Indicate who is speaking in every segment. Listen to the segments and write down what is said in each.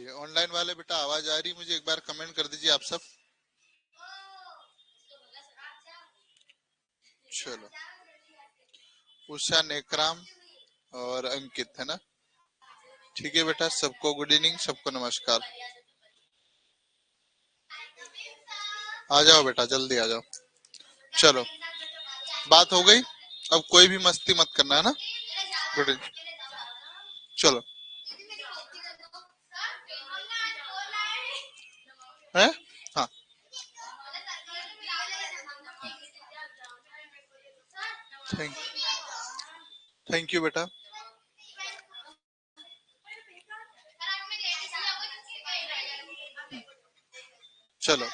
Speaker 1: Online वाले बेटा आवाज आ रही मुझे, एक बार कमेंट कर दीजिए आप सब। चलो, उषा, नेकराम और अंकित है ना? ठीक है बेटा, सबको गुड इवनिंग, सबको नमस्कार। आ जाओ बेटा, जल्दी आ जाओ। चलो, बात हो गई, अब कोई भी मस्ती मत करना है ना। Good evening. चलो, है हाँ, थैंक थैंक यू बेटा। चलो,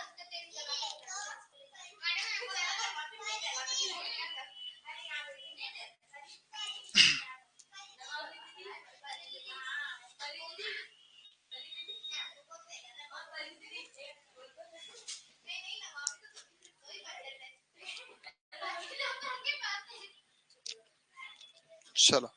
Speaker 1: चलो,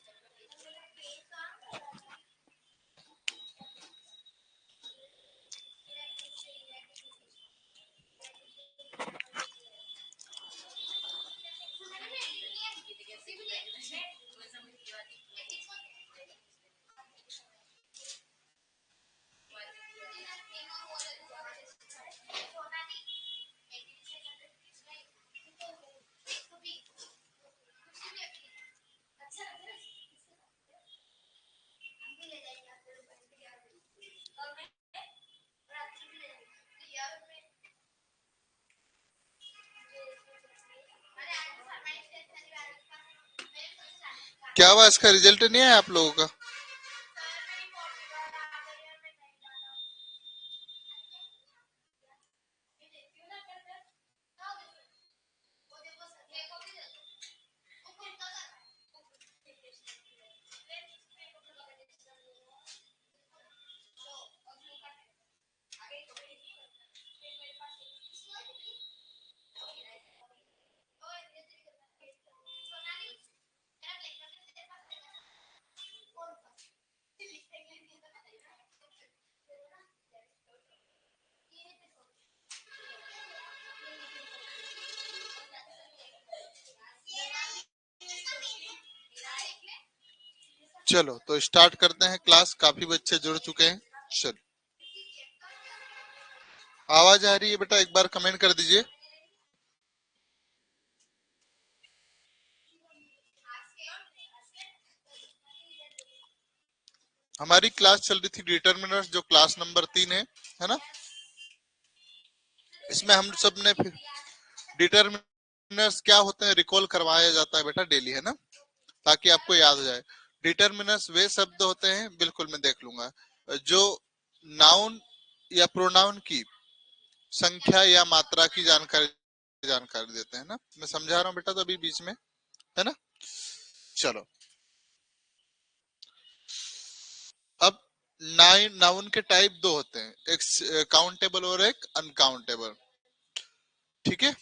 Speaker 1: क्या हुआ, इसका रिजल्ट नहीं आया आप लोगों का? चलो तो स्टार्ट करते हैं क्लास, काफी बच्चे जुड़ चुके हैं। चलो, आवाज आ रही है बेटा, एक बार कमेंट कर दीजिए। हमारी क्लास चल रही थी डिटर्मिनर्स, जो क्लास नंबर 3 है ना? इसमें हम सब ने डिटर्मिनर्स क्या होते हैं रिकॉल करवाया जाता है बेटा डेली, है ना, ताकि आपको याद हो जाए। डिटर्मिनर्स वे शब्द होते हैं, बिल्कुल मैं देख लूंगा, जो नाउन या प्रोनाउन की संख्या या मात्रा की जानकारी जानकारी देते हैं ना। मैं समझा रहा हूँ बेटा तो अभी बीच में, है ना? चलो, अब नाउन के टाइप दो होते हैं, एक काउंटेबल और एक अनकाउंटेबल। ठीक है,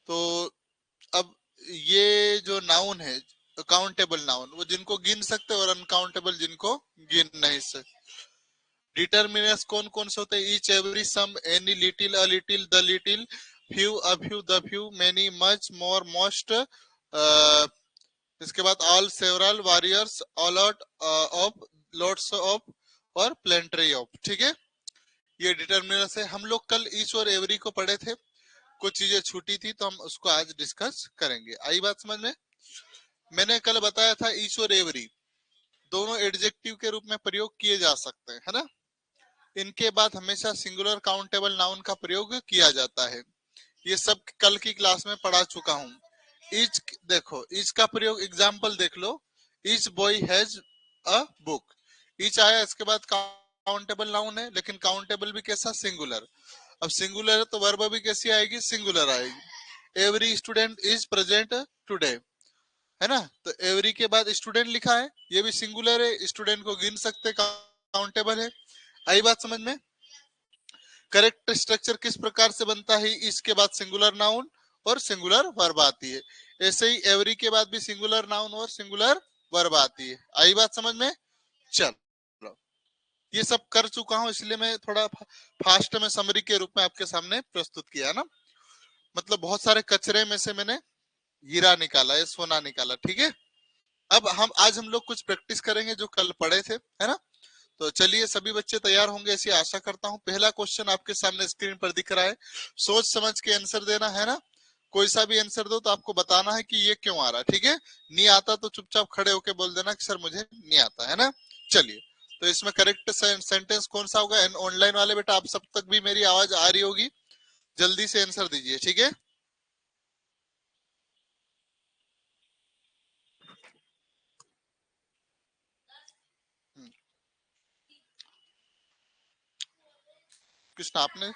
Speaker 1: तो अब ये जो नाउन है, काउंटेबल नाउन, वो जिनको गिन सकते हैं, और अनकाउंटेबल जिनको गिन नहीं सकते। डिटर्मिनर्स कौन कौन से होते हैं? Each, every, some, any, little, a little, the little, few, a few, the few, many, much, more, most, इसके बाद all, several, various, a lot of, lots of और प्लेंट्री ऑफ। ठीक है, ये डिटर्मिनर्स है। हम लोग कल ईच और एवरी को पढ़े थे, कुछ चीजें छूटी थी तो हम उसको आज डिस्कस करेंगे। आई बात समझ में? मैंने कल बताया था ईच और एवरी दोनों एडजेक्टिव के रूप में प्रयोग किए जा सकते हैं, है ना? इनके बाद हमेशा सिंगुलर काउंटेबल नाउन का प्रयोग किया जाता है। ये सब कल की क्लास में पढ़ा चुका हूँ। ईच, देखो ईच का प्रयोग, एग्जाम्पल देख लो, each boy has a book. Each आया, इसके बाद काउंटेबल नाउन है, लेकिन काउंटेबल भी कैसा? सिंगुलर। अब सिंगुलर है तो वर्ब भी कैसी आएगी? सिंगुलर आएगी। Every student is present today, है ना? तो एवरी के बाद स्टूडेंट लिखा है, ये भी सिंगुलर है, स्टूडेंट को गिन सकते, काउंटेबल है। आई बात समझ में? करेक्ट स्ट्रक्चर किस प्रकार से बनता है? इसके बाद सिंगुलर नाउन और सिंगुलर वर्ब आती है। ऐसे ही एवरी के बाद भी सिंगुलर नाउन और सिंगुलर वर्ब आती है। आई बात समझ में? चलो, ये सब कर चुका हूं, इसलिए मैं थोड़ा फास्ट में समरी के रूप में आपके सामने प्रस्तुत किया ना। मतलब बहुत सारे कचरे में से मैंने हीरा निकाला, ये सोना निकाला, ठीक है। अब आज हम लोग कुछ प्रैक्टिस करेंगे जो कल पढ़े थे, है ना। तो चलिए, सभी बच्चे तैयार होंगे ऐसी आशा करता हूँ। पहला क्वेश्चन आपके सामने स्क्रीन पर दिख रहा है, सोच समझ के आंसर देना है ना। कोई सा भी आंसर दो तो आपको बताना है कि ये क्यों आ रहा है, ठीक है। नहीं आता तो चुपचाप खड़े होके बोल देना कि सर मुझे नहीं आता, है ना। चलिए, तो इसमें करेक्ट सेंटेंस कौन सा होगा। एंड ऑनलाइन वाले बेटा, आप सब तक भी मेरी आवाज आ रही होगी, जल्दी से आंसर दीजिए, ठीक है। कृष्ण आपने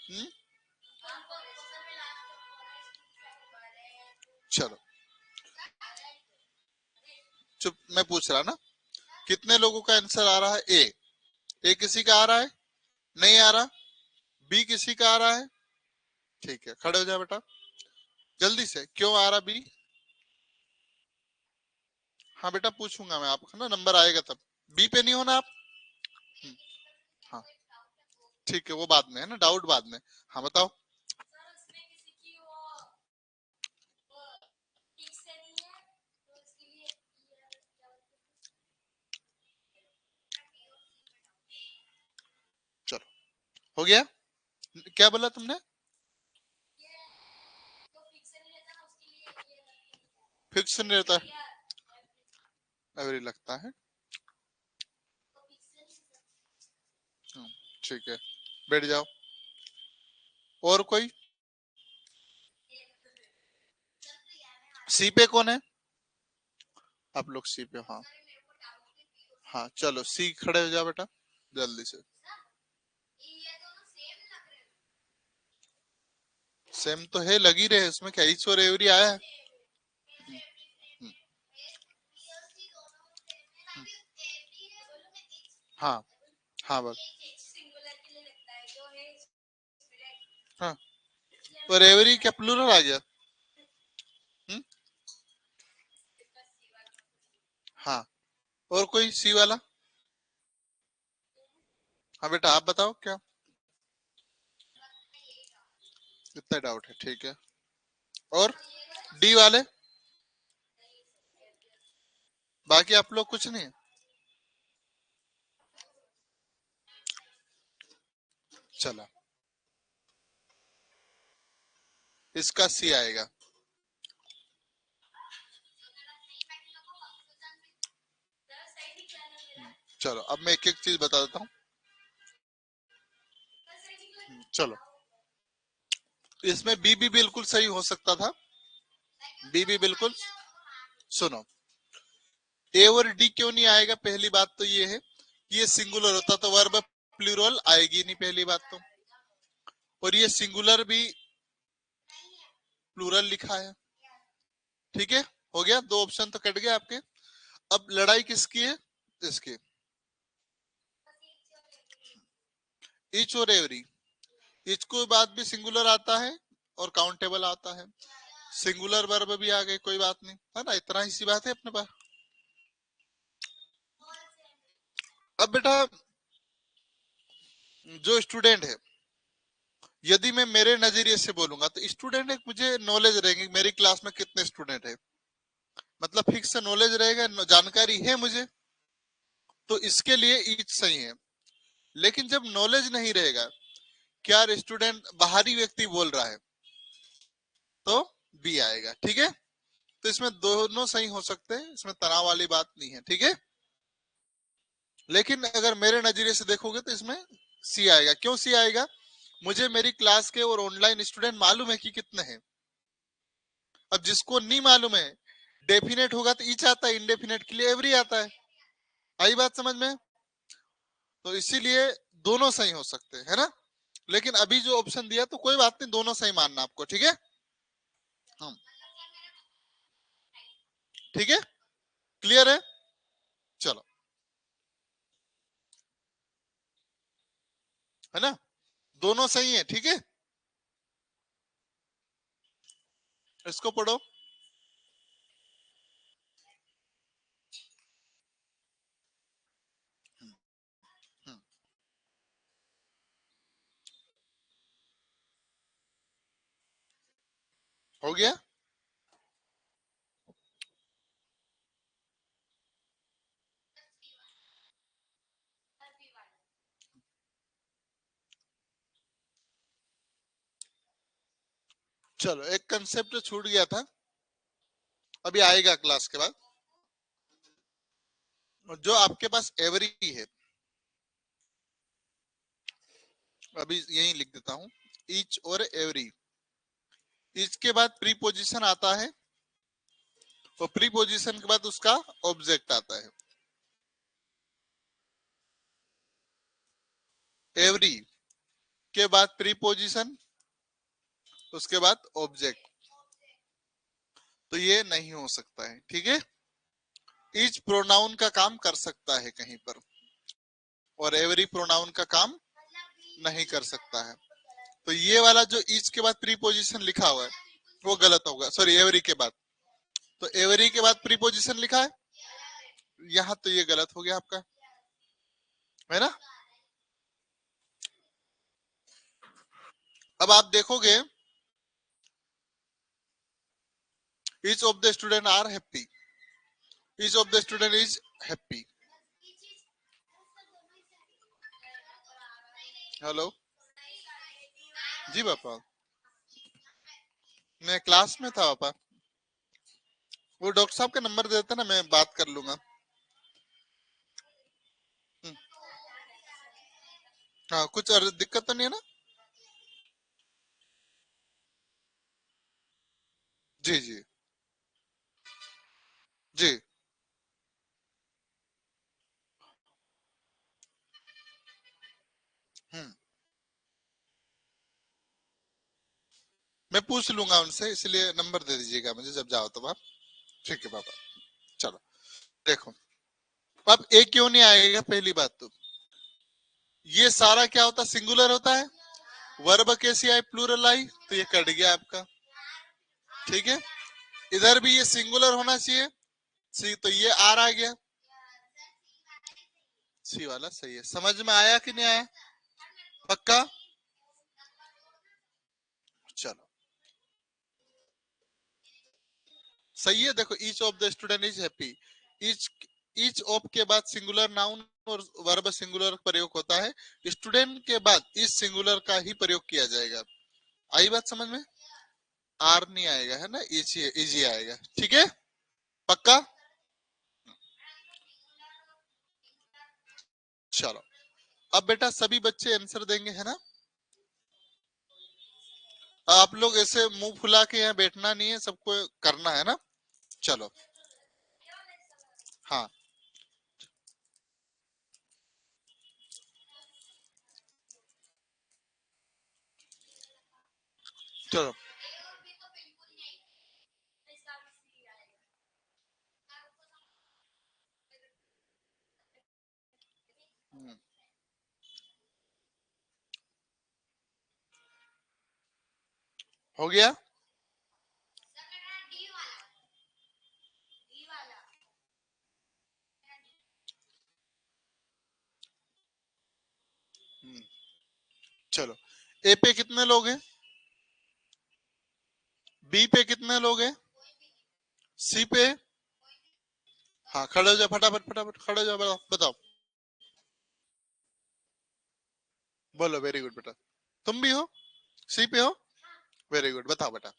Speaker 1: हम्म, चलो चुप, मैं पूछ रहा ना, कितने लोगों का आंसर आ रहा है। ए किसी का आ रहा है, नहीं आ रहा। बी किसी का आ रहा है, ठीक है, खड़े हो जाओ बेटा जल्दी से। क्यों आ रहा बी। हाँ बेटा पूछूंगा मैं आपको ना, नंबर आएगा तब। बी पे नहीं होना आप। हम्म, हाँ ठीक है, वो बाद में है ना, डाउट बाद में। हाँ बताओ। चलो, हो गया। क्या बोला तुमने। फिक्स नहीं रहता, एवरी लगता है। हम्म, ठीक है, बैठ जाओ। और कोई। सी पे कौन है। आप लोग सी पे, हाँ। हाँ चलो, सी खड़े हो जाओ बेटा जल्दी से। सेम तो है, लगी रहे इसमें क्या, ईच और एवरी आया है। हम्म, हाँ हाँ बस। हाँ, और एवरी क्या प्लूरल आ गया। हम्म, हाँ। और कोई सी वाला। हाँ बेटा आप बताओ क्या। इतना डाउट है, ठीक है। और डी वाले, बाकी आप लोग कुछ नहीं। चला, इसका सी आएगा। चलो अब मैं एक एक चीज बता देता हूँ। चलो, इसमें बी भी बिल्कुल सही हो सकता था। बी भी बिल्कुल। सुनो, ए और डी क्यों नहीं आएगा, पहली बात तो ये है कि ये सिंगुलर होता तो वर्ब प्लूरल आएगी नहीं, पहली बात तो। और ये सिंगुलर भी प्लूरल लिखा है, ठीक है। हो गया, दो ऑप्शन तो कट गए आपके। अब लड़ाई किसकी है, इसकी। ईच और एवरी, ईच को बाद भी सिंगुलर आता है और काउंटेबल आता है। सिंगुलर वर्ब भी आ गए, कोई बात नहीं, है ना, इतना ही सी बात है अपने पास। अब बेटा, जो स्टूडेंट है, यदि मैं मेरे नजरिए से बोलूंगा तो स्टूडेंट एक मुझे नॉलेज रहेगी, मेरी क्लास में कितने स्टूडेंट है, मतलब फिक्स नॉलेज रहेगा, जानकारी है मुझे, तो इसके लिए ईच सही है। लेकिन जब नॉलेज नहीं रहेगा, क्या स्टूडेंट बाहरी व्यक्ति बोल रहा है, तो बी आएगा, ठीक है। तो इसमें दोनों सही हो सकते हैं, इसमें तनाव वाली बात नहीं है, ठीक है। लेकिन अगर मेरे नजरिए से देखोगे तो इसमें सी आएगा। क्यों सी आएगा, मुझे मेरी क्लास के और ऑनलाइन स्टूडेंट मालूम है कि कितने हैं। अब जिसको नहीं मालूम है, डेफिनेट होगा तो ईच आता है, इंडेफिनेट के लिए एवरी आता है। आई बात समझ में। तो इसीलिए दोनों सही हो सकते हैं, है ना। लेकिन अभी जो ऑप्शन दिया तो कोई बात नहीं, दोनों सही मानना आपको, ठीक है। हम, ठीक है, क्लियर है। चलो, है ना, दोनों सही है, ठीक है। इसको पढ़ो। हो गया। चलो, एक कंसेप्ट छूट गया था, अभी आएगा क्लास के बाद। जो आपके पास एवरी है, अभी यही लिख देता हूं, ईच और एवरी। ईच के बाद प्रीपोजिशन आता है और प्रीपोजिशन के बाद उसका ऑब्जेक्ट आता है। एवरी के बाद प्रीपोजिशन, उसके बाद ऑब्जेक्ट, तो ये नहीं हो सकता है, ठीक है। ईच प्रोनाउन का काम कर सकता है कहीं पर, और एवरी प्रोनाउन का काम नहीं कर सकता है। तो ये वाला जो ईच के बाद प्रीपोजिशन लिखा हुआ है वो गलत होगा, सॉरी, एवरी के बाद। तो एवरी के बाद प्रीपोजिशन लिखा है यहाँ, तो ये गलत हो गया आपका, है ना। अब आप देखोगे, each of the student are happy, each of the student is happy. Hello ji पापा, मैं क्लास में था पापा। वो डॉक्टर साहब का नंबर दे देता ना, मैं बात कर लूंगा। हम्म, हाँ, कुछ दिक्कत तो नहीं है ना। जी जी जी। हम्म, मैं पूछ लूंगा उनसे, इसलिए नंबर दे दीजिएगा मुझे जब जाओ तब आप। ठीक है पापा। चलो, देखो, अब ए क्यों नहीं आएगा, पहली बात तो ये सारा क्या होता है, सिंगुलर होता है। वर्ब कैसी आई, प्लूरल आई, तो ये कट गया आपका, ठीक है। इधर भी ये सिंगुलर होना चाहिए, सी, तो ये आर आ गया। सी वाला सही है, समझ में आया कि नहीं आया, पक्का। चलो, सही है। देखो, each of the student is happy, each, each of के बाद सिंगुलर नाउन और वर्ब सिंगुलर प्रयोग होता है, स्टूडेंट के बाद इस सिंगुलर का ही प्रयोग किया जाएगा। आई बात समझ में। आर नहीं आएगा, है ना, इजी इजी आएगा, ठीक है, पक्का। चलो, अब बेटा सभी बच्चे आंसर देंगे, है ना। आप लोग ऐसे मुंह फुला के यहाँ बैठना नहीं है, सबको करना है ना। चलो, हाँ, चलो। हम्म, हो गया। हम्म, चलो, ए पे कितने लोग हैं, बी पे कितने लोग हैं, सी पे। हाँ, खड़े हो जाओ, फटाफट फटाफट खड़े हो जाओ, बताओ बताओ। बोलो, वेरी गुड बेटा। तुम भी हो, सी पे हो, वेरी गुड, बताओ बेटा।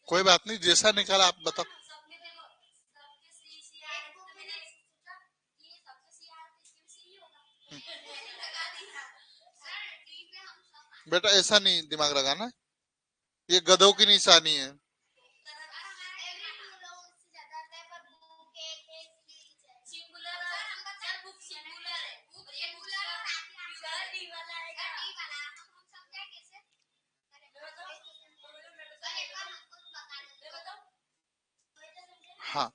Speaker 1: कोई बात नहीं, जैसा निकाला आप बताओ। बेटा ऐसा नहीं दिमाग लगाना, ये गधों की निशानी है। हाँ,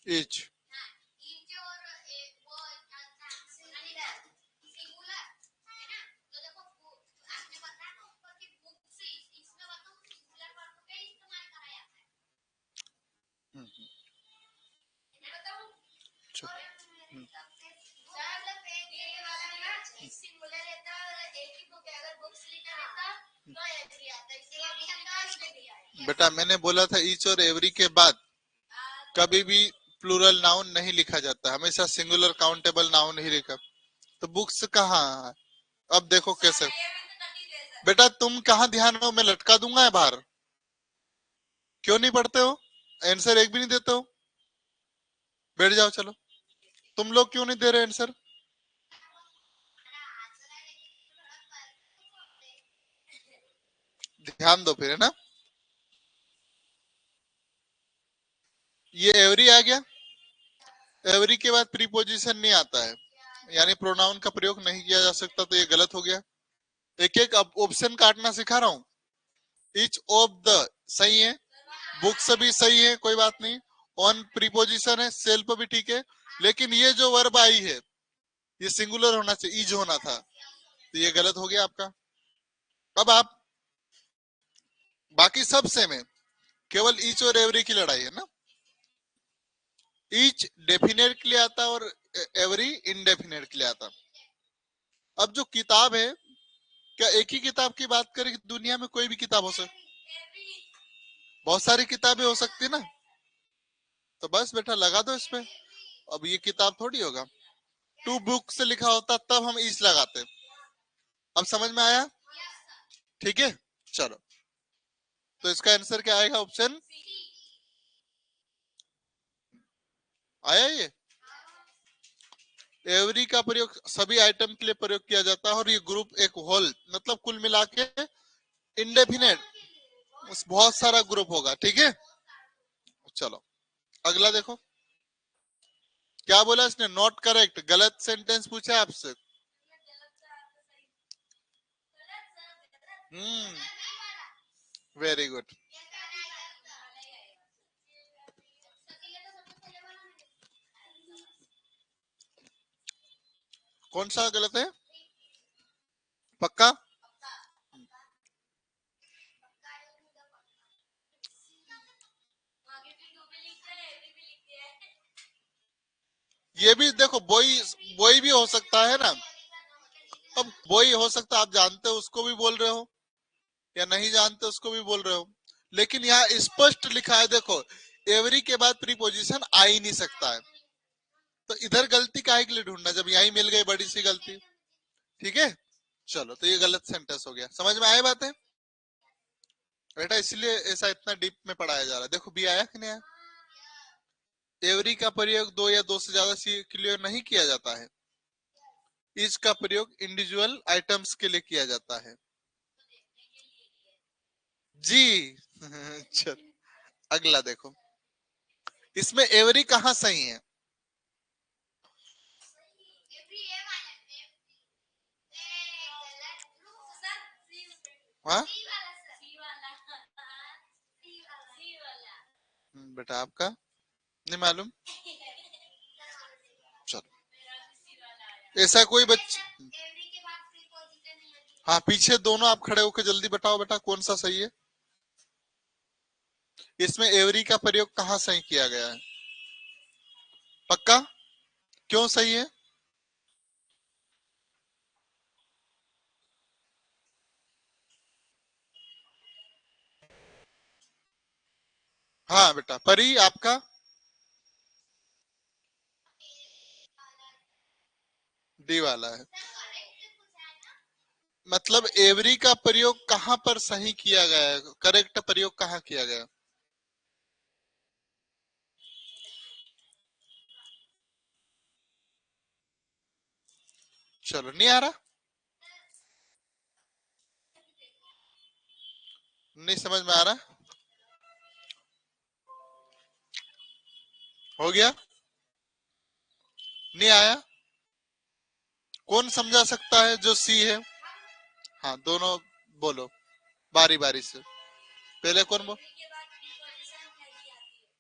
Speaker 1: एच। बेटा मैंने बोला था ईच और एवरी के बाद कभी भी प्लूरल नाउन नहीं लिखा जाता, हमेशा सिंगुलर काउंटेबल नाउन ही लिखा। तो बुक्स कहाँ है? अब देखो कैसे। बेटा तुम कहाँ ध्यान हो, मैं लटका दूंगा बाहर। क्यों नहीं पढ़ते हो? आंसर एक भी नहीं देते हो। बैठ जाओ चलो। तुम लोग क्यों नहीं दे रहे आंसर? ध्यान दो फिर, है ना। ये एवरी आ गया। एवरी के बाद प्रीपोजिशन नहीं आता है, यानी प्रोनाउन का प्रयोग नहीं किया जा सकता, तो ये गलत हो गया। एक एक ऑप्शन काटना सिखा रहा हूँ। ईच ऑफ द सही है, बुक्स भी सही है, कोई बात नहीं। ऑन प्रीपोजिशन है, सेल्फ भी ठीक है, लेकिन ये जो वर्ब आई है ये सिंगुलर होना चाहिए, ईज होना था, तो ये गलत हो गया आपका। अब आप बाकी सब सेम है, केवल ईच और एवरी की लड़ाई है ना। ईच डेफिनेट के लिए आता और एवरी इनडेफिनेट के लिए आता। अब जो किताब है, क्या एक ही किताब की बात करें कि दुनिया में कोई भी किताब हो सकती? बहुत सारी किताबें हो सकती ना। तो बस बेटा लगा दो इस पे। अब ये किताब थोड़ी होगा, टू बुक से लिखा होता तब हम ईच लगाते। अब समझ में आया? ठीक है, चलो। तो इसका आंसर क्या आएगा? ऑप्शन आया ये। एवरी का प्रयोग सभी आइटम के लिए प्रयोग किया जाता है, और ये ग्रुप एक होल मतलब कुल मिला के इंडेफिनेट बहुत सारा ग्रुप होगा, ठीक है। चलो अगला देखो। क्या बोला इसने? नॉट करेक्ट, गलत सेंटेंस पूछा आपसे। Very good. कौन सा गलत है? पक्का? ये भी देखो, बोई बोई भी हो सकता है ना। अब बोई हो सकता, आप जानते हो उसको भी बोल रहे हो, या नहीं जानते उसको भी बोल रहे हो, लेकिन यहाँ स्पष्ट लिखा है देखो, एवरी के बाद प्रीपोजिशन आ ही नहीं सकता है। तो इधर गलती काहे के लिए ढूंढना जब यही मिल गई बड़ी सी गलती। ठीक है, चलो तो ये गलत सेंटेंस हो गया। समझ में आए बातें बेटा? इसलिए ऐसा इतना डीप में पढ़ाया जा रहा है। देखो बी आया कि नहीं आया? एवरी का प्रयोग दो या दो से ज्यादा चीज के लिए नहीं किया जाता है। ईच का प्रयोग इंडिविजुअल आइटम्स के लिए किया जाता है जी। चलो अगला देखो। इसमें एवरी कहाँ सही है? हाँ बेटा आपका नहीं मालूम। चलो ऐसा कोई बच्चा, हाँ पीछे दोनों आप खड़े होकर जल्दी बताओ बेटा कौन सा सही है। इसमें एवरी का प्रयोग कहाँ सही किया गया है? पक्का? क्यों सही है? हाँ बेटा परी आपका डी वाला है। मतलब एवरी का प्रयोग कहाँ पर सही किया गया है, करेक्ट प्रयोग कहाँ किया गया? चलो नहीं आ रहा, नहीं समझ में आ रहा। हो गया? नहीं आया? कौन समझा सकता है जो सी है? हाँ दोनों बोलो, बारी बारी से। पहले कौन बोल?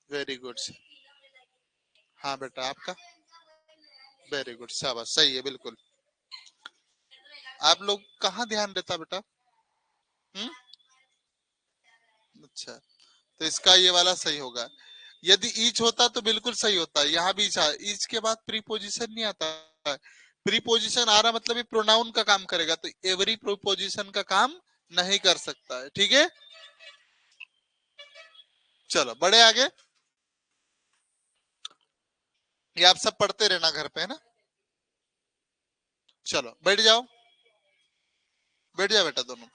Speaker 1: Very good. हाँ बेटा आपका वेरी गुड, शाबाश, सही है बिल्कुल। आप लोग कहाँ ध्यान देता बेटा? हम्म, अच्छा। तो इसका ये वाला सही होगा। यदि ईच होता तो बिल्कुल सही होता, यहाँ भी ईच के बाद प्रीपोजिशन नहीं आता है। प्रीपोजिशन आ रहा मतलब ये प्रोनाउन का काम करेगा, तो एवरी प्रीपोजिशन का काम नहीं कर सकता है, ठीक है। चलो बड़े आगे, ये आप सब पढ़ते रहना घर पे, है ना। चलो बैठ जाओ, बैठ जाओ बेटा दोनों।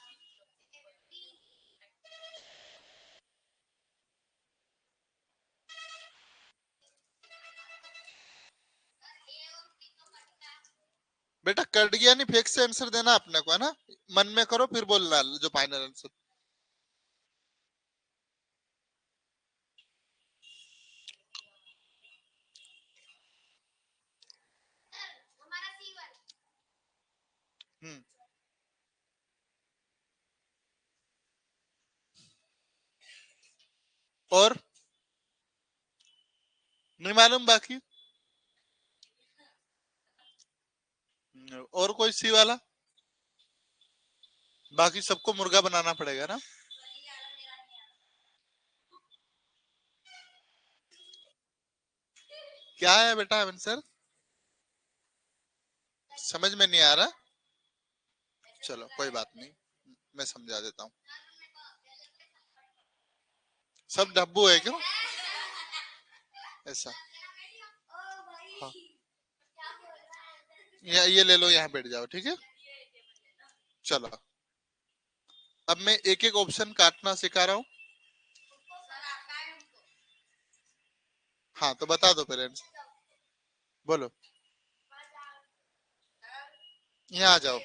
Speaker 1: बेटा कट गया नहीं, फेक से आंसर देना अपने को, है ना। मन में करो फिर बोलना जो फाइनल आंसर। हम्म। और नहीं मालूम बाकी, और कोई सी वाला, बाकी सबको मुर्गा बनाना पड़ेगा ना। क्या है बेटा आंसर, समझ में नहीं आ रहा। चलो कोई बात नहीं, मैं समझा देता हूँ। सब डब्बू है क्यों ऐसा। हाँ, ये ले लो, यहाँ बैठ जाओ, ठीक है। चलो अब मैं एक एक ऑप्शन काटना सिखा रहा हूँ। हाँ तो बता दो पेरेंट्स, बोलो। यहाँ आ जाओ,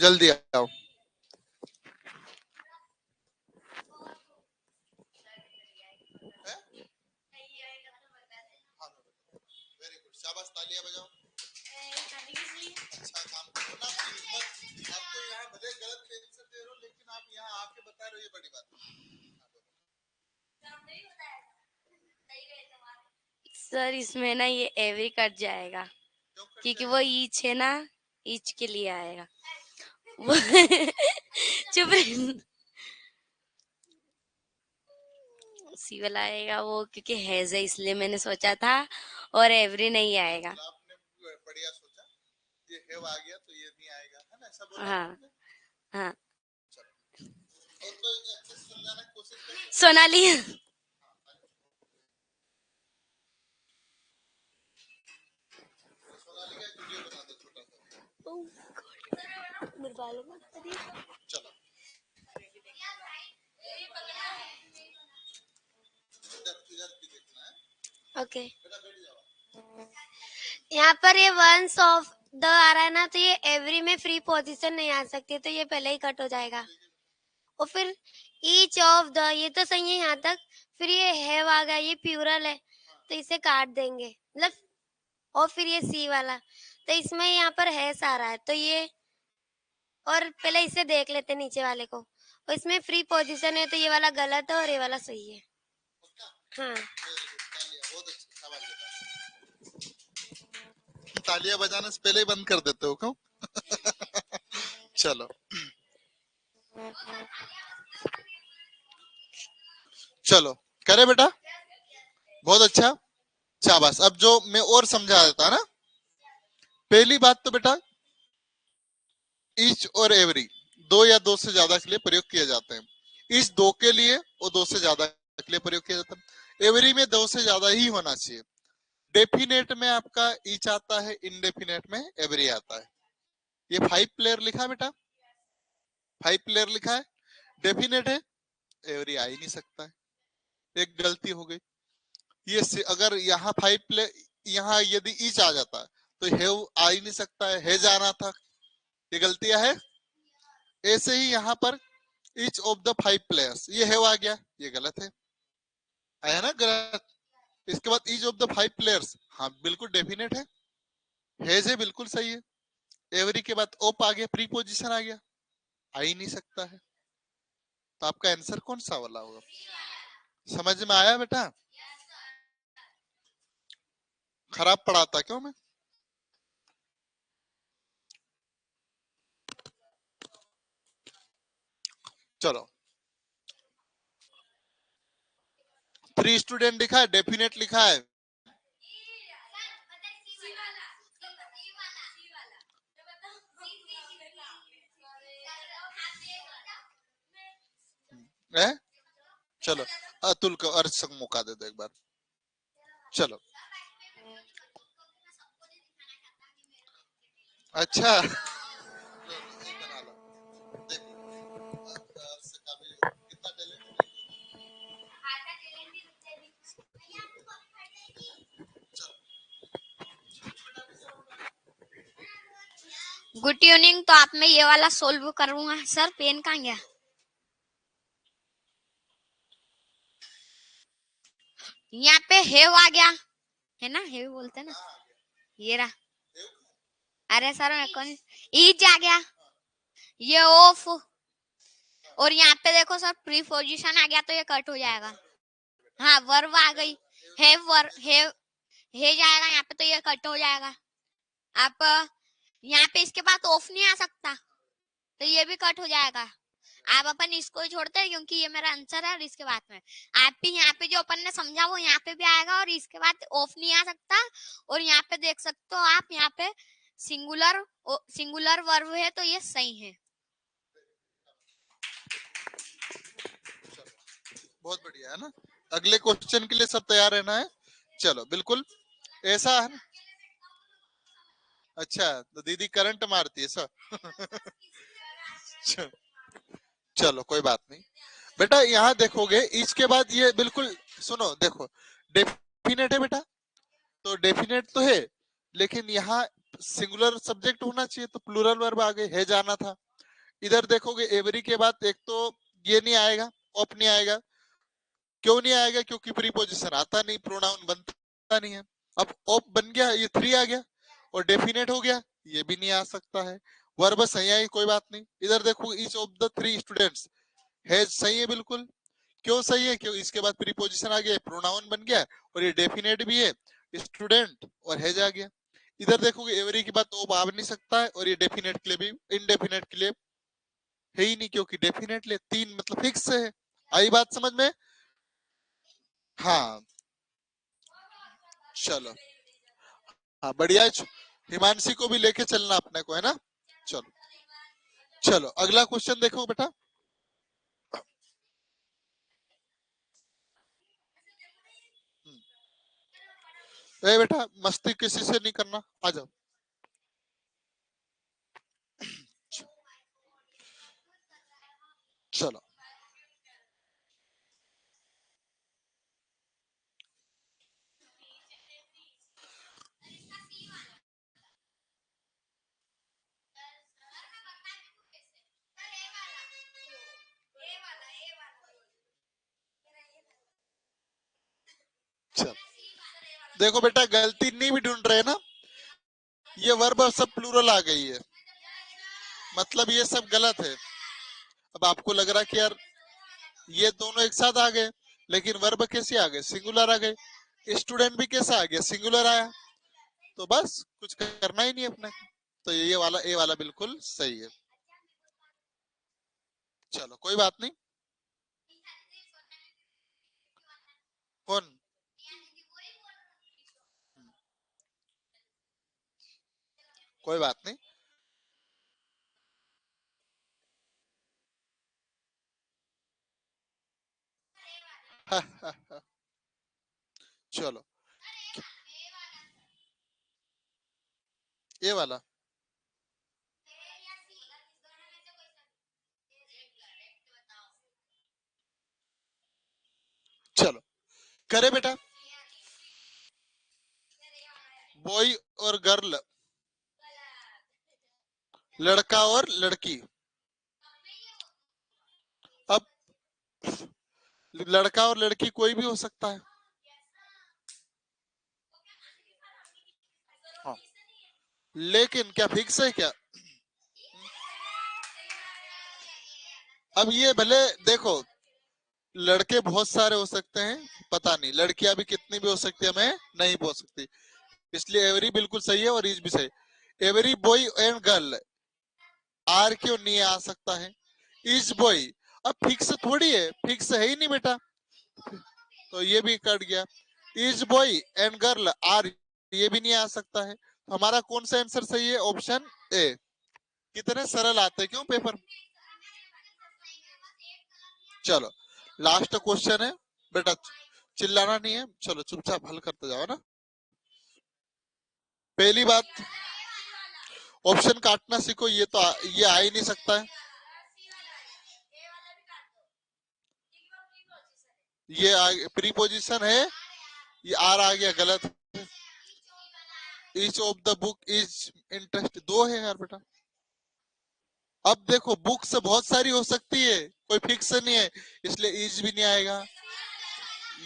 Speaker 1: जल्दी आओ। वेरी गुड, शाबाश, तालियां बजाओ। अच्छा काम करो ना, आपकी हिम्मत, आपको यहाँ भले गलत आंसर दे रहे हो लेकिन आप यहाँ आके बता रहे हो, ये बड़ी बात है।
Speaker 2: सर इसमें ना ये एवरी कट जाएगा, क्योंकि वो ईच है ना, ईच के लिए आएगा वो चुप रह, सी वाला आएगा वो, क्योंकि हैज है इसलिए मैंने सोचा था, और एवरी नहीं आएगा।
Speaker 1: आपने बढ़िया सोचा, ये हेव आ गया तो ये नहीं आएगा, है ना, ऐसा बोला
Speaker 2: हाँ
Speaker 1: आपने।
Speaker 2: हाँ।
Speaker 1: और कोई अच्छे से समझाने की कोशिश करो।
Speaker 2: सोनाली
Speaker 1: सोनाली का वीडियो बना दो छोटा सा। चलो इधर भी देखना है।
Speaker 2: ओके।
Speaker 1: बेटा बैठ जाओ।
Speaker 2: यहाँ पर ये वंस ऑफ द आ रहा है ना, तो ये एवरी में फ्री पोजीशन नहीं आ सकती, तो ये पहले ही कट हो जाएगा। और फिर ईच ऑफ द, ये तो सही है यहाँ तक। फिर ये हैव आ गया, ये प्यूरल है, तो इसे काट देंगे, मतलब। और फिर ये सी वाला, तो इसमें यहाँ पर हैस आ रहा है, तो ये, और पहले इसे देख लेते नीचे वाले को, और इसमें फ्री पोजीशन है, तो ये वाला गलत है और ये वाला सही है। हाँ
Speaker 1: बहुत अच्छा, शाबाश बेटा। तालियां बजाने से पहले ही बंद कर देते हो क्यों। चलो चलो, करे बेटा, बहुत अच्छा, शाबाश। अब जो मैं और समझा देता ना, पहली बात तो बेटा ईच और एवरी दो या दो से ज्यादा के लिए प्रयोग किए जाते हैं। ईच दो के लिए और दो से ज्यादा के लिए प्रयोग किया जाता है। एवरी में दो से ज्यादा ही होना चाहिए। डेफिनेट में आपका ईच आता है, इनडेफिनेट में एवरी आता है। ये 5 प्लेयर लिखा है बेटा, 5 प्लेयर लिखा है, डेफिनेट है, एवरी आ ही नहीं सकता है, एक गलती हो गई। अगर यहाँ 5 प्लेयर, यहाँ यदि ईच आ जाता तो हेव आ ही नहीं सकता है, हे जाना था, ये गलतियां है। ऐसे ही यहाँ पर ईच ऑफ द 5 प्लेयर्स, ये हेव आ गया, ये गलत है, आया ना गलत। इसके बाद ईच ऑफ द 5 प्लेयर्स, हाँ बिल्कुल डेफिनेट है, हेज है, बिल्कुल सही है। एवरी के बाद ओप आ गया, प्री पोजिशन आ गया, आ ही नहीं सकता है। तो आपका आंसर कौन सा वाला होगा, समझ में आया बेटा। खराब पढ़ाता क्यों मैं। चलो 3 स्टूडेंट लिखा है, डेफिनेट लिखा है, है? चलो अतुल को अर्ज संग मौका दे दो एक बार। चलो अच्छा बना लो। देखो अर्ज का भी कितना टैलेंट
Speaker 2: गुड ट्यूनिंग। तो आप मैं ये वाला सोल्व करूंगा सर। पेन कहाँ गया? यहाँ पे हेव आ गया है ना, हेव बोलते हैं ना, ये रहा। अरे सर मैं कौन, ईज आ गया, ये ऑफ, और यहाँ पे देखो सर प्रीपोजिशन आ गया तो ये कट हो जाएगा। हाँ वर्ब आ गई, हैव हैव हे जाएगा यहाँ पे तो ये कट हो जाएगा। आप यहाँ पे इसके बाद ऑफ नहीं आ सकता तो ये भी कट हो जाएगा। आप अपन इसको ही छोड़ते हैं क्योंकि ये मेरा आंसर है, और इसके बाद में आप भी यहाँ पे जो अपन ने समझा वो यहाँ पे भी आएगा, और इसके बाद ऑफ नहीं आ सकता। और यहाँ पे देख सकते हो आप, यहाँ पे सिंगुलर वर्ब है तो ये सही है।
Speaker 1: बहुत बढ़िया है ना। अगले क्वेश्चन के लिए सब तैयार रहना है। चलो बिल्कुल ऐसा है। अच्छा तो दीदी करंट मारती है सर चलो कोई बात नहीं बेटा। यहाँ देखोगे इसके बाद ये बिल्कुल सुनो, देखो डेफिनेट है बेटा, तो डेफिनेट तो है लेकिन यहाँ सिंगुलर सब्जेक्ट होना चाहिए तो प्लूरल वर्ब आगे है जाना था। इधर देखोगे एवरी के बाद एक तो ये नहीं आएगा, ऑफ नहीं आएगा। क्यों नहीं आएगा? क्योंकि प्रीपोजिशन आता नहीं, प्रोनाउन बनता नहीं है। अब ऑफ बन गया, ये थ्री आ गया, और डेफिनेट हो गया, ये भी नहीं आ सकता है। वर्ब सही आई, कोई बात नहीं। इधर देखो each of the three students है, सही है बिल्कुल। क्यों सही है? क्यों इसके बाद प्रीपोजिशन आ गया, प्रोनाउन बन गया, और ये डेफिनेट भी है, स्टूडेंट और हैज आ गया। इधर देखोगे एवरी की बात तो आ नहीं सकता है, और ये डेफिनेट के लिए भी, इनडेफिनेट के लिए है ही नहीं, क्योंकि डेफिनेट ले तीन मतलब फिक्स है। आई बात समझ में? हाँ चलो, हाँ बढ़िया। हिमांशी को भी लेके चलना अपने को, है ना। चलो चलो अगला क्वेश्चन देखो बेटा। ए बेटा मस्ती किसी से नहीं करना, आ जाओ। चलो चलो देखो बेटा, गलती नहीं भी ढूंढ रहे ना, ये वर्ब सब प्लूरल आ गई है, मतलब ये सब गलत है। अब आपको लग रहा कि यार ये दोनों एक साथ आ गए, लेकिन वर्ब कैसे आ गए? सिंगुलर आ गए। स्टूडेंट भी कैसा आ गया? सिंगुलर आया। तो बस कुछ करना ही नहीं अपने। तो ये वाला, ए वाला बिल्कुल सही है। चलो कोई बात नहीं। कौन? कोई बात नहीं। चलो ये वाला। चलो करे बेटा। बॉय और गर्ल, लड़का और लड़की। अब लड़का और लड़की कोई भी हो सकता है। हाँ लेकिन क्या फिक्स है क्या? अब ये भले देखो, लड़के बहुत सारे हो सकते हैं, पता नहीं लड़कियां भी कितनी भी हो सकती है, हमें नहीं बोल सकती। इसलिए एवरी बिल्कुल सही है और इज भी सही। Every boy and girl, are क्यों नहीं आ सकता है? इज बॉय, अब फिक्स थोड़ी है, फिक्स है ही नहीं बेटा, तो ये भी कट गया। Is boy and girl are, ये भी नहीं आ सकता है। हमारा कौन सा आंसर सही है? Option A. कितने सरल आते हैं क्यों पेपर। चलो लास्ट क्वेश्चन है बेटा, चिल्लाना नहीं है, चलो चुपचाप हल करते जाओ ना। पहली बात, ऑप्शन काटना सीखो, ये तो ये आ ही नहीं सकता है। ये प्रीपोजिशन है, ये आर आ गया, गलत। Each of the book is interest, दो है यार बेटा। अब देखो बुक्स बहुत सारी हो सकती है, कोई फिक्स नहीं है, इसलिए इज भी नहीं आएगा,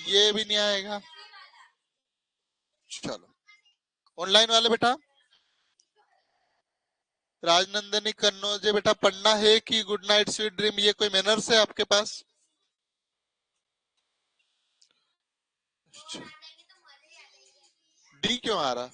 Speaker 1: ये भी नहीं आएगा। चलो ऑनलाइन वाले बेटा, राजनंदनी कन्नौजे बेटा, पढ़ना है कि गुड नाइट स्वीट ड्रीम, ये कोई मैनर्स है आपके पास? डी क्यों आ रहा?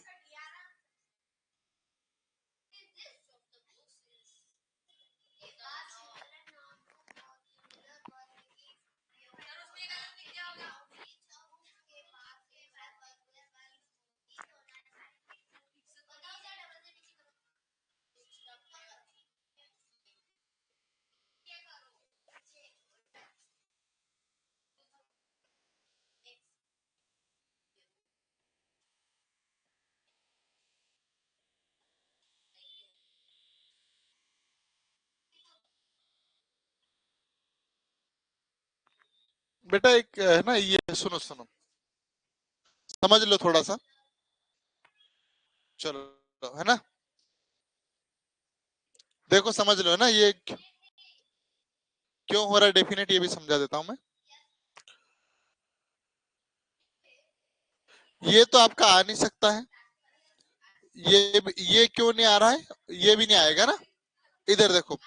Speaker 1: बेटा एक है ना, ये सुनो सुनो, समझ लो थोड़ा सा, चलो है ना, देखो समझ लो है ना, ये क्यों हो रहा है डेफिनेट, ये भी समझा देता हूं मैं। ये तो आपका आ नहीं सकता है, ये क्यों नहीं आ रहा है, ये भी नहीं आएगा ना। इधर देखो,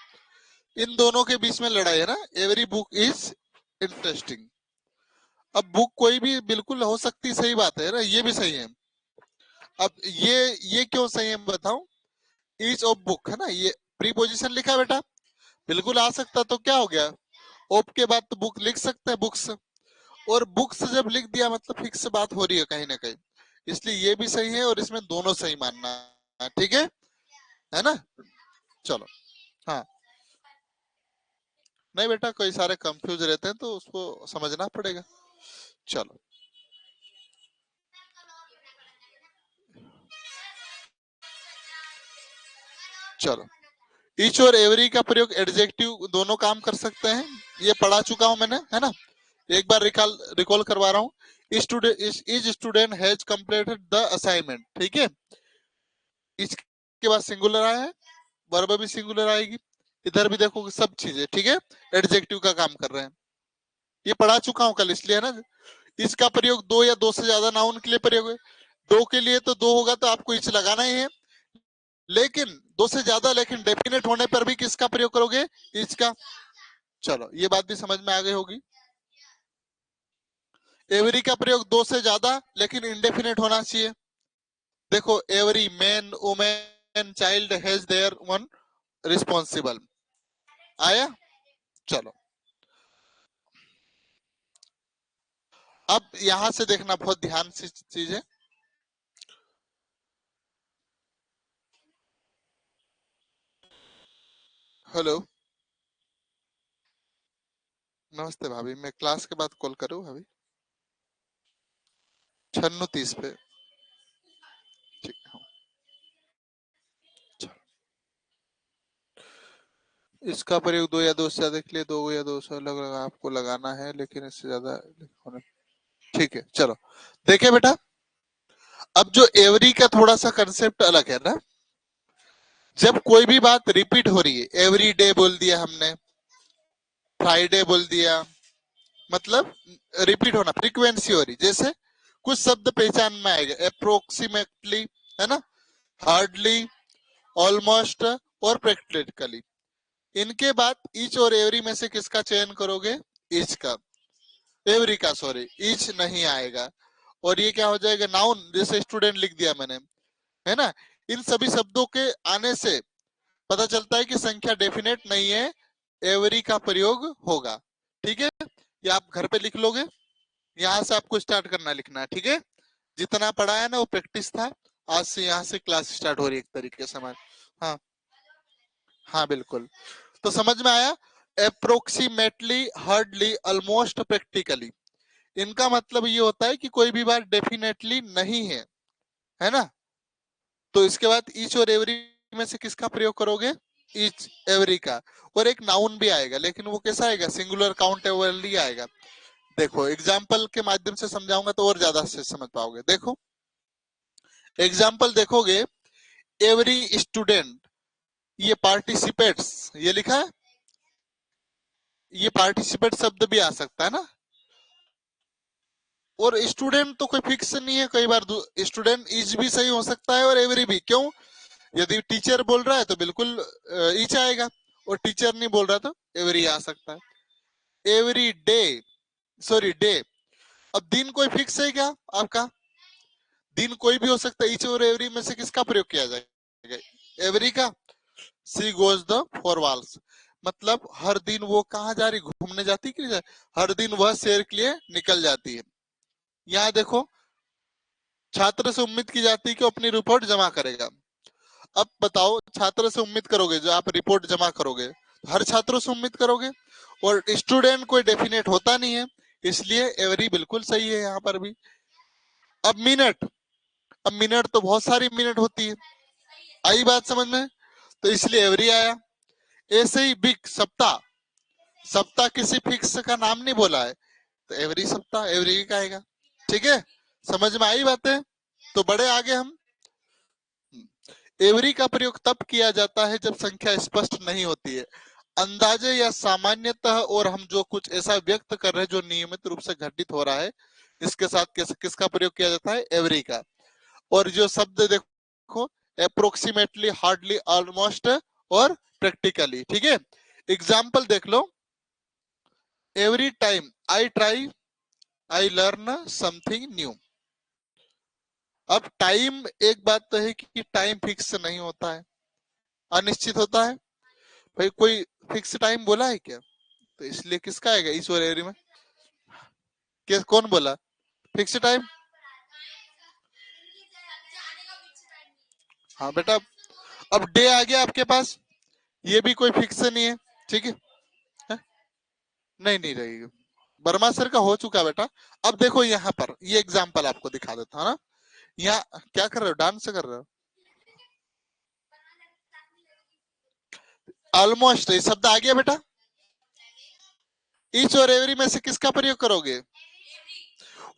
Speaker 1: इन दोनों के बीच में लड़ाई है ना, एवरी बुक इज इंटरेस्टिंग। अब बुक कोई भी बिल्कुल हो सकती, सही बात है ना, ये भी सही है। अब ये क्यों सही है बताऊं, ईच ऑफ बुक है ना, ये प्रीपोजिशन लिखा है बेटा, बिल्कुल आ सकता, तो क्या हो गया, ऑफ के बाद तो बुक लिख सकते हैं, बुक्स, और बुक्स जब लिख दिया मतलब फिक्स बात हो रही है कहीं ना कहीं, इसलिए ये भी सही है और इसमें दोनों सही मानना है, ठीक है ना। चलो हाँ, नहीं बेटा कोई सारे कंफ्यूज रहते हैं तो उसको समझना पड़ेगा। चलो चलो, ईच और एवरी का प्रयोग एडजेक्टिव दोनों काम कर सकते हैं, ये पढ़ा चुका हूं मैंने, है ना। एक बार रिकॉल करवा रहा हूँ, student has completed the assignment, ठीक है। इसके बाद सिंगुलर आया है, वर्ब भी सिंगुलर आएगी, इधर भी देखो सब चीजें ठीक है, एडजेक्टिव का काम कर रहे हैं, ये पढ़ा चुका हूं कल, इसलिए है ना। इसका प्रयोग दो या दो से ज्यादा नाउन के लिए प्रयोग है, दो के लिए तो दो होगा तो आपको इच लगाना ही है, लेकिन दो से ज्यादा, लेकिन डेफिनेट होने पर भी किसका प्रयोग करोगे, इच का। चलो ये बात भी समझ में आ गई होगी। एवरी का प्रयोग दो से ज्यादा लेकिन इंडेफिनेट होना चाहिए, देखो every man women child has their one responsible, आया। चलो अब यहां से देखना बहुत ध्यान से चीज है। हेलो, नमस्ते भाभी, मैं क्लास के बाद कॉल करूँ भाभी? 96:30 पे, ठीक है हाँ। इसका प्रयोग दो या दो से ज्यादा के लिए दो या दो से अलग अलग आपको लगाना है, लेकिन इससे ज्यादा होने, ठीक है। चलो देखिए बेटा, अब जो एवरी का थोड़ा सा कंसेप्ट अलग है ना, जब कोई भी बात रिपीट हो रही है, एवरी डे बोल दिया हमने, फ्राइडे बोल दिया, मतलब रिपीट होना, फ्रीक्वेंसी हो रही, जैसे कुछ शब्द पहचान में आएगा, अप्रोक्सीमेटली है ना, हार्डली, ऑलमोस्ट और प्रैक्टिकली, इनके बाद ईच और एवरी में से किसका चयन करोगे, ईच का, एवरी का सॉरी, ईच नहीं आएगा, और ये क्या हो जाएगा, नाउन, जैसे स्टूडेंट लिख दिया मैंने, है ना। इन सभी शब्दों के आने से पता चलता है कि संख्या डेफिनेट नहीं है, एवरी का प्रयोग होगा, ठीक है। ये आप घर पे लिख लोगे, यहाँ से आपको स्टार्ट करना लिखना है, ठीक है। जितना पढ़ा है ना वो प्रैक्टिस था, आज से यहाँ से क्लास स्टार्ट हो रही है एक तरीके से हमारी। हाँ हाँ बिल्कुल, तो समझ में आया, अप्रोक्सीमेटली, हार्डली, ऑलमोस्ट, प्रैक्टिकली। इनका मतलब ये होता है कि कोई भी बात डेफिनेटली नहीं है ना। तो इसके बाद ईच और एवरी में से किसका प्रयोग करोगे? ईच एवरी का। और एक नाउन भी आएगा, लेकिन वो कैसा आएगा? सिंगुलर काउंटेबल आएगा। देखो एग्जाम्पल के माध्यम से समझाऊंगा तो और ज्यादा से समझ पाओगे। देखो एग्जाम्पल देखोगे, एवरी स्टूडेंट, ये पार्टिसिपेट्स, ये लिखा है, ये पार्टिसिपेट शब्द भी आ सकता है ना। और स्टूडेंट तो कोई फिक्स नहीं है, कई बार स्टूडेंट इज भी सही हो सकता है और एवरी भी। क्यों? यदि टीचर बोल रहा है तो बिल्कुल इच आएगा, और टीचर नहीं बोल रहा तो एवरी आ सकता है। Every day, sorry day. अब दिन कोई फिक्स है क्या आपका? दिन कोई भी हो सकता है। ईच और एवरी में से किसका प्रयोग किया जाएगा? एवरी का। She goes the for walls, मतलब हर दिन वो कहाँ जा रही? घूमने जाती कि नहीं जाती? हर दिन वह सैर के लिए निकल जाती है। यहाँ देखो, छात्र से उम्मीद की जाती है कि अपनी रिपोर्ट जमा करेगा। अब बताओ, छात्र से उम्मीद करोगे, जो आप रिपोर्ट जमा करोगे, हर छात्रों से उम्मीद करोगे, और स्टूडेंट कोई डेफिनेट होता नहीं है, इसलिए एवरी बिल्कुल सही है यहाँ पर भी। अब मिनट, अब मिनट तो बहुत सारी मिनट होती है, आई बात समझ में? तो इसलिए एवरी आया। ऐसे ही बिग, सप्ताह, सप्ताह किसी फिक्स का नाम नहीं बोला है, तो एवरी सप्ताह, एवरी का आएगा। ठीक है, समझ में आई बातें? तो बड़े आगे हम। एवरी का प्रयोग तब किया जाता है जब संख्या स्पष्ट नहीं होती है, अंदाजे या सामान्यतः, और हम जो कुछ ऐसा व्यक्त कर रहे हैं जो नियमित रूप से घटित हो रहा है, इसके साथ किसका प्रयोग किया जाता है? एवरी का। और जो शब्द देखो, अप्रोक्सीमेटली, हार्डली, ऑलमोस्ट और प्रैक्टिकली। ठीक है, एग्जाम्पल देख लो। Every time I try, I learn something new. अब टाइम, एक बात तो है कि टाइम फिक्स नहीं होता है, अनिश्चित होता है। भाई कोई फिक्स टाइम बोला है क्या? तो इसलिए किसका आएगा इस और एवरी में? किस, कौन बोला फिक्स टाइम? हाँ बेटा, अब डे आ गया आपके पास, ये भी कोई फिक्स नहीं है। ठीक है? नहीं नहीं रहेगी, वर्मा सर का हो चुका बेटा। अब देखो यहाँ पर, ये एग्जाम्पल आपको दिखा देता हूँ ना। यहाँ क्या कर रहे हो? डांस कर रहे हो? ऑलमोस्ट, ये शब्द आ गया बेटा। ईच और एवरी में से किसका प्रयोग करोगे?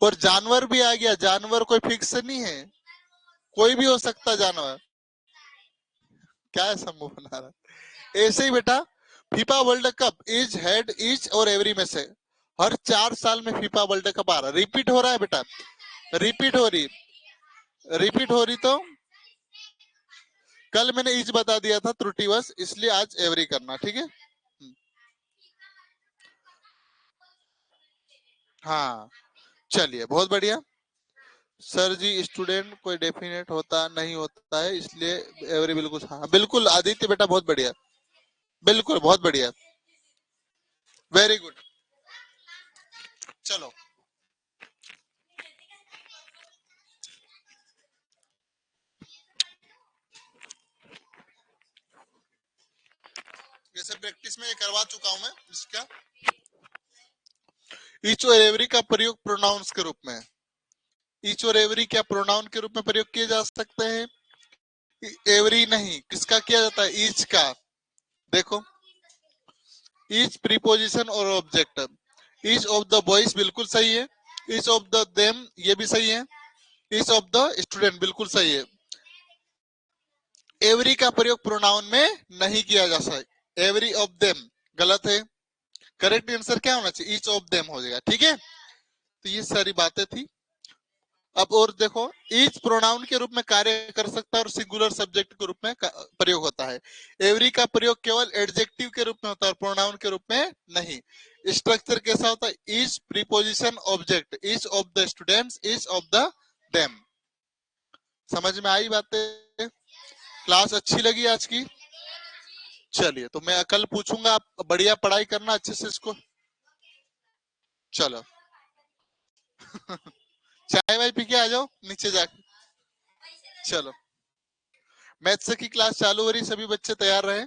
Speaker 1: और जानवर भी आ गया, जानवर कोई फिक्स नहीं है, कोई भी हो सकता जानवर। क्या ऐसा मुंह बना रहा है? ऐसे ही बेटा, FIFA world cup is head each और एवरी में से, हर 4 साल में फीफा वर्ल्ड कप आ रहा है, रिपीट हो रहा है बेटा, रिपीट हो रही, रिपीट हो रही। तो कल मैंने इज बता दिया था त्रुटिवश, इसलिए आज एवरी करना। ठीक है? हाँ, चलिए बहुत बढ़िया। सर जी, स्टूडेंट कोई डेफिनेट होता नहीं होता है, इसलिए एवरी बिल्कुल। हाँ बिल्कुल आदित्य बेटा, बहुत बढ़िया, बिल्कुल बहुत बढ़िया, वेरी गुड। चलो, जैसे प्रैक्टिस में ये करवा चुका हूं मैं इसका। ईच और एवरी का प्रयोग प्रोनाउंस के रूप में, ईच और एवरी क्या प्रोनाउन के रूप में प्रयोग किए जा सकते हैं? एवरी नहीं, किसका किया जाता है? ईच का। देखो, ईच प्रीपोजिशन और object. Each of the boys बिल्कुल सही है, ईच ऑफ द देम ये भी सही है, ईच ऑफ द स्टूडेंट बिल्कुल सही है। एवरी का प्रयोग प्रोनाउन में नहीं किया जा सकता, एवरी ऑफ देम गलत है। करेक्ट आंसर क्या होना चाहिए? ईच ऑफ देम हो जाएगा। ठीक है, तो ये सारी बातें थी। अब और देखो, ईच प्रोनाउन के रूप में कार्य कर सकता है और सिंगुलर सब्जेक्ट के रूप में प्रयोग होता है। एवरी का प्रयोग केवल एडजेक्टिव के रूप में होता है, प्रोनाउन के रूप में नहीं। स्ट्रक्चर कैसा होता है? Each preposition object, each of the students, each of the them. समझ में आई बातें? क्लास अच्छी लगी आज की? चलिए, तो मैं कल पूछूंगा, आप बढ़िया पढ़ाई करना अच्छे से इसको। चलो चाय वाय पी के आ जाओ नीचे जाके। चलो, मैथ्स की क्लास चालू हो रही, सभी बच्चे तैयार रहे।